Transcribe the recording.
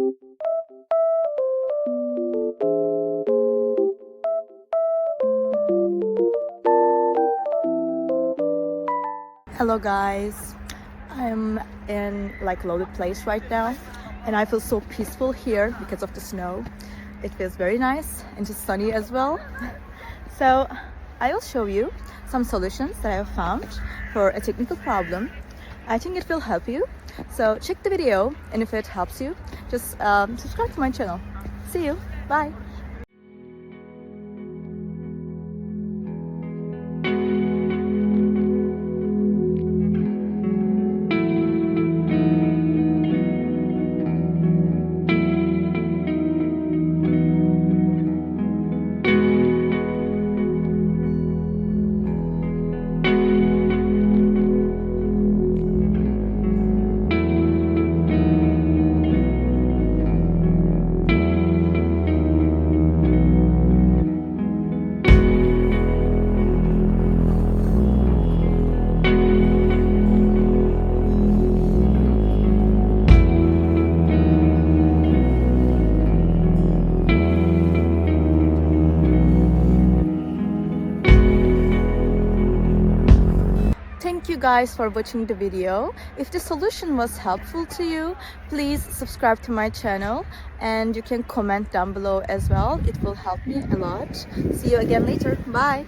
Hello guys, I'm in like loaded place right now and I feel so peaceful here because of the snow. It feels very nice and just sunny as well. So I will show you some solutions that I have found for a technical problem. I think it will help you. So check the video, and if it helps you, just subscribe to my channel. See you. Bye. Thank you guys for watching the video. If the solution was helpful to you, please subscribe to my channel and you can comment down below as well. It will help me a lot. See you again later. Bye.